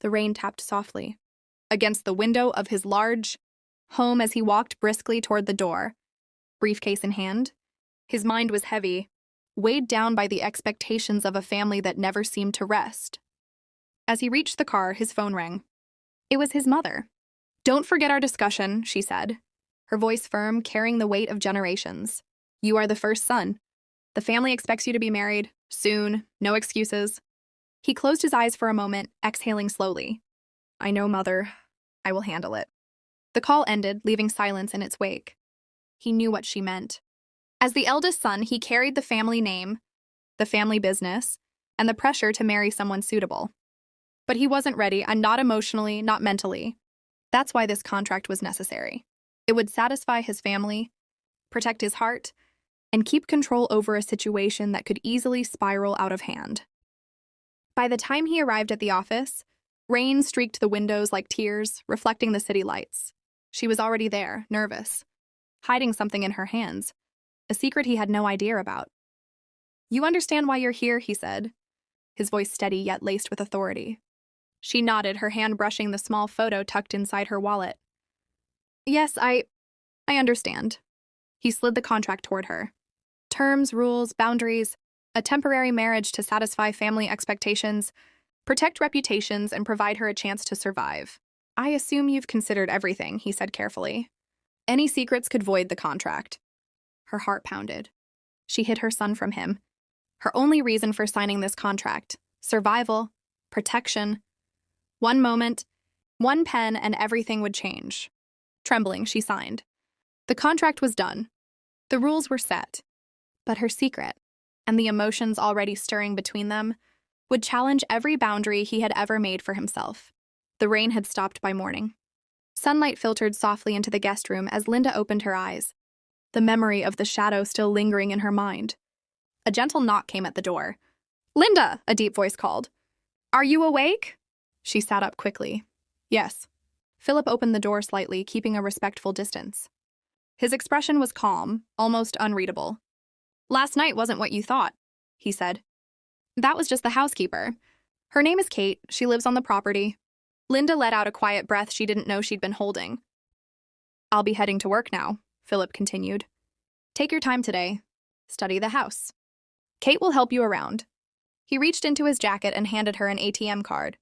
The rain tapped softly against the window of his large home as he walked briskly toward the door, briefcase in hand. His mind was heavy, weighed down by the expectations of a family that never seemed to rest. As he reached the car, his phone rang. It was his mother. "Don't forget our discussion," she said, her voice firm, carrying the weight of generations. "You are the first son. The family expects you to be married. Soon. No excuses." He closed his eyes for a moment, exhaling slowly. "I know, Mother. I will handle it." The call ended, leaving silence in its wake. He knew what she meant. As the eldest son, he carried the family name, the family business, and the pressure to marry someone suitable. But he wasn't ready, and not emotionally, not mentally. That's why this contract was necessary. It would satisfy his family, protect his heart, and keep control over a situation that could easily spiral out of hand. By the time he arrived at the office, rain streaked the windows like tears, reflecting the city lights. She was already there, nervous, hiding something in her hands, a secret he had no idea about. "You understand why you're here," he said, his voice steady yet laced with authority. She nodded, her hand brushing the small photo tucked inside her wallet. "Yes, I understand." He slid the contract toward her. Terms, rules, boundaries, a temporary marriage to satisfy family expectations, protect reputations, and provide her a chance to survive. "I assume you've considered everything," he said carefully. Any secrets could void the contract. Her heart pounded. She hid her son from him. Her only reason for signing this contract: survival, protection. One moment, one pen, and everything would change. Trembling, she signed. The contract was done. The rules were set. But her secret, and the emotions already stirring between them, would challenge every boundary he had ever made for himself. The rain had stopped by morning. Sunlight filtered softly into the guest room as Linda opened her eyes, the memory of the shadow still lingering in her mind. A gentle knock came at the door. "Linda!" a deep voice called. "Are you awake?" She sat up quickly. "Yes." Philip opened the door slightly, keeping a respectful distance. His expression was calm, almost unreadable. "Last night wasn't what you thought," he said. "That was just the housekeeper. Her name is Kate. She lives on the property." Linda let out a quiet breath she didn't know she'd been holding. "I'll be heading to work now," Philip continued. "Take your time today. Study the house. Kate will help you around." He reached into his jacket and handed her an ATM card.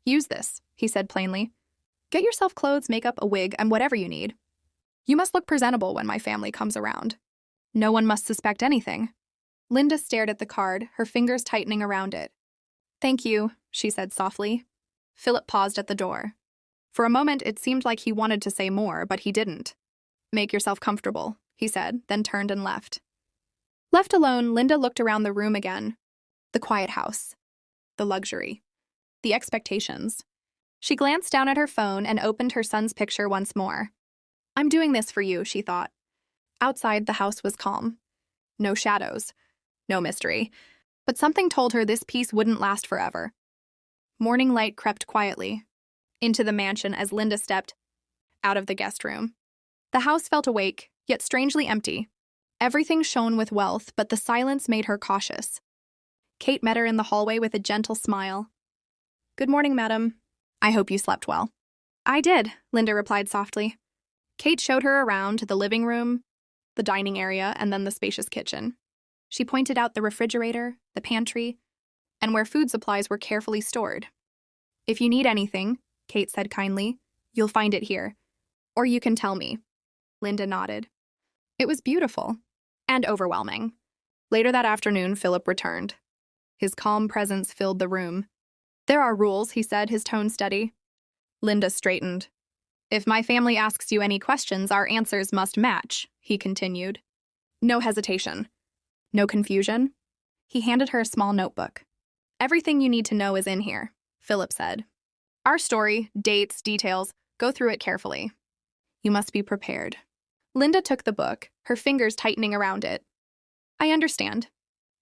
"Use this," he said plainly. "Get yourself clothes, makeup, a wig, and whatever you need. You must look presentable when my family comes around. No one must suspect anything." Linda stared at the card, her fingers tightening around it. "Thank you," she said softly. Philip paused at the door. For a moment, it seemed like he wanted to say more, but he didn't. "Make yourself comfortable," he said, then turned and left. Left alone, Linda looked around the room again. The quiet house. The luxury. The expectations. She glanced down at her phone and opened her son's picture once more. "I'm doing this for you," she thought. Outside, the house was calm. No shadows. No mystery. But something told her this peace wouldn't last forever. Morning light crept quietly into the mansion as Linda stepped out of the guest room. The house felt awake, yet strangely empty. Everything shone with wealth, but the silence made her cautious. Kate met her in the hallway with a gentle smile. "Good morning, madam. I hope you slept well." "I did," Linda replied softly. Kate showed her around the living room, the dining area, and then the spacious kitchen. She pointed out the refrigerator, the pantry, and where food supplies were carefully stored. "If you need anything," Kate said kindly, "you'll find it here. Or you can tell me." Linda nodded. It was beautiful and overwhelming. Later that afternoon, Philip returned. His calm presence filled the room. "There are rules," he said, his tone steady. Linda straightened. "If my family asks you any questions, our answers must match," he continued. "No hesitation. No confusion." He handed her a small notebook. "Everything you need to know is in here," Philip said. "Our story, dates, details, go through it carefully. You must be prepared." Linda took the book, her fingers tightening around it. "I understand.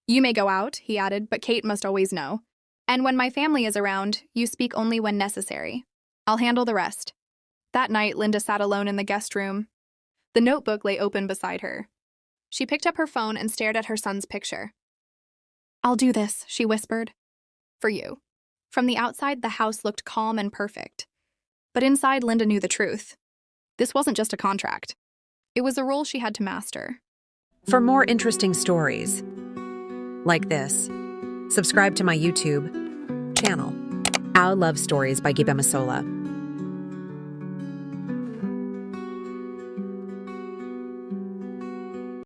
You may go out," he added, "but Kate must always know. And when my family is around, you speak only when necessary. I'll handle the rest." That night, Linda sat alone in the guest room. The notebook lay open beside her. She picked up her phone and stared at her son's picture. "I'll do this," she whispered. "For you." From the outside, the house looked calm and perfect. But inside, Linda knew the truth. This wasn't just a contract. It was a role she had to master. For more interesting stories like this, subscribe to my YouTube channel, Our Love Stories by Episodes1-3.